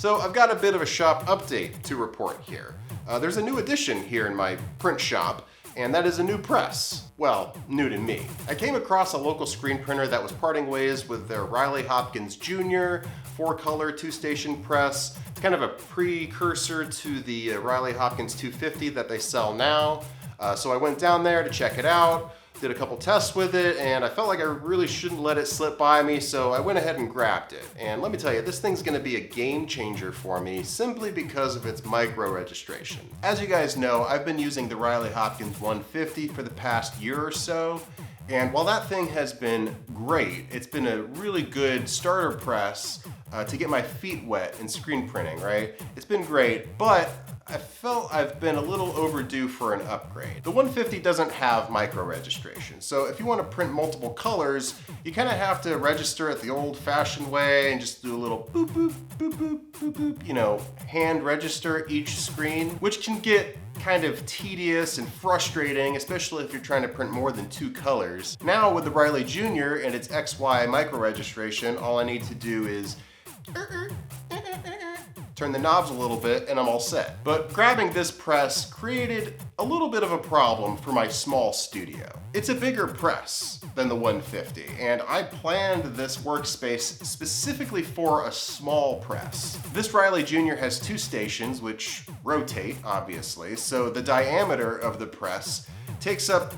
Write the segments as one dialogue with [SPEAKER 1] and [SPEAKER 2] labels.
[SPEAKER 1] So I've got a bit of a shop update to report here. There's a new addition here in my print shop, and that is a new press. Well, new to me. I came across a local screen printer that was parting ways with their Riley Hopkins Jr. 4-color 2-station press. It's kind of a precursor to the Riley Hopkins 250 that they sell now. So I went down there to check it out, did a couple tests with it, and I felt like I really shouldn't let it slip by me, so I went ahead and grabbed it. And let me tell you, this thing's gonna be a game changer for me simply because of its micro registration. As you guys know, I've been using the Riley Hopkins 150 for the past year or so, and while that thing has been great, it's been a really good starter press to get my feet wet in screen printing, right? It's been great, but I felt I've been a little overdue for an upgrade. The 150 doesn't have micro registration, so if you want to print multiple colors, you kind of have to register it the old-fashioned way and just do a little boop, boop, boop, boop, boop, boop, you know, hand register each screen, which can get kind of tedious and frustrating, especially if you're trying to print more than 2 colors. Now with the Riley Jr. and its XY micro registration, all I need to do is turn the knobs a little bit and I'm all set. But grabbing this press created a little bit of a problem for my small studio. It's a bigger press than the 150, and I planned this workspace specifically for a small press. This Riley Jr. has 2 stations which rotate, obviously, so the diameter of the press takes up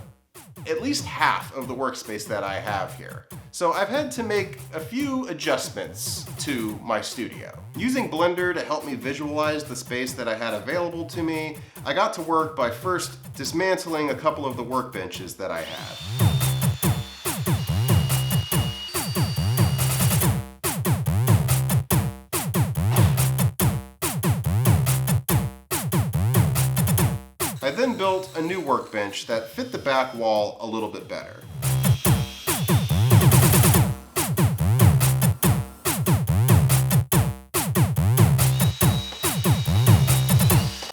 [SPEAKER 1] at least half of the workspace that I have here. So I've had to make a few adjustments to my studio. Using Blender to help me visualize the space that I had available to me, I got to work by first dismantling a couple of the workbenches that I had. I then built a new workbench that fit the back wall a little bit better.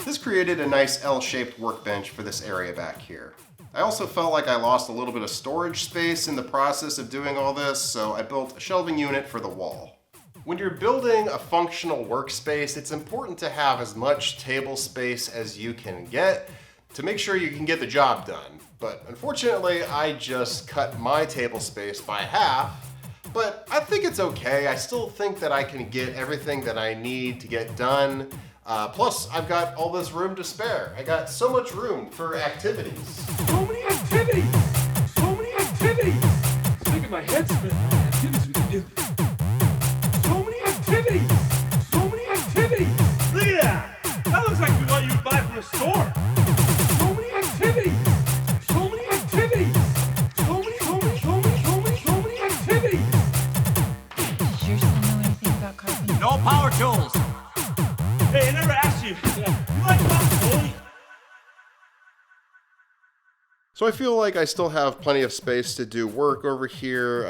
[SPEAKER 1] This created a nice L-shaped workbench for this area back here. I also felt like I lost a little bit of storage space in the process of doing all this, so I built a shelving unit for the wall. When you're building a functional workspace, it's important to have as much table space as you can get to make sure you can get the job done. But unfortunately, I just cut my table space by half, but I think it's okay. I still think that I can get everything that I need to get done. Plus, I've got all this room to spare. I got so much room for activities.
[SPEAKER 2] So many activities! So many activities! It's making my head spin. How many activities we can do? So many activities! So many activities! Look at that! That looks like what you would buy from a store. So many activities! So many activities! So many activities!
[SPEAKER 3] Does your son know anything about carpentry?
[SPEAKER 4] No power tools!
[SPEAKER 2] Hey, I never asked you. You like guacamole?
[SPEAKER 1] So I feel like I still have plenty of space to do work over here.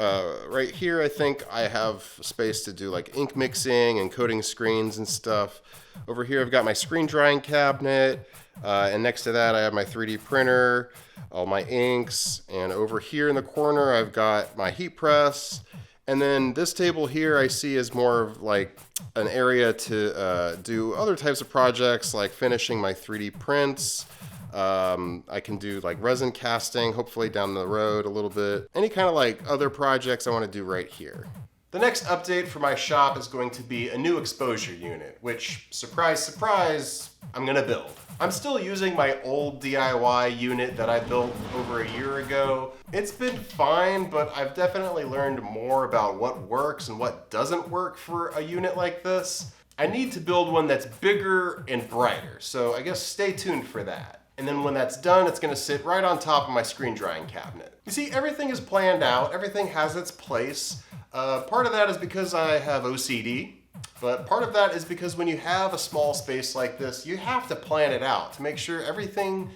[SPEAKER 1] Right here, I think I have space to do like ink mixing and coating screens and stuff. Over here, I've got my screen drying cabinet. And next to that, I have my 3D printer, all my inks. And over here in the corner, I've got my heat press. And then this table here I see is more of like an area to do other types of projects like finishing my 3D prints. I can do like resin casting, hopefully down the road a little bit. Any kind of like other projects I want to do right here. The next update for my shop is going to be a new exposure unit, which, surprise, surprise, I'm gonna build. I'm still using my old DIY unit that I built over a year ago. It's been fine, but I've definitely learned more about what works and what doesn't work for a unit like this. I need to build one that's bigger and brighter, so I guess stay tuned for that. And then when that's done, it's gonna sit right on top of my screen drying cabinet. You see, everything is planned out, everything has its place. Part of that is because I have OCD, but part of that is because when you have a small space like this, you have to plan it out to make sure everything,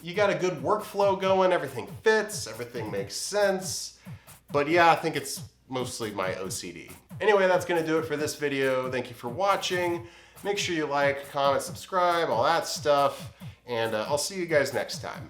[SPEAKER 1] you got a good workflow going, everything fits, everything makes sense. But yeah, I think it's mostly my OCD. Anyway, that's gonna do it for this video. Thank you for watching. Make sure you like, comment, subscribe, all that stuff, and I'll see you guys next time.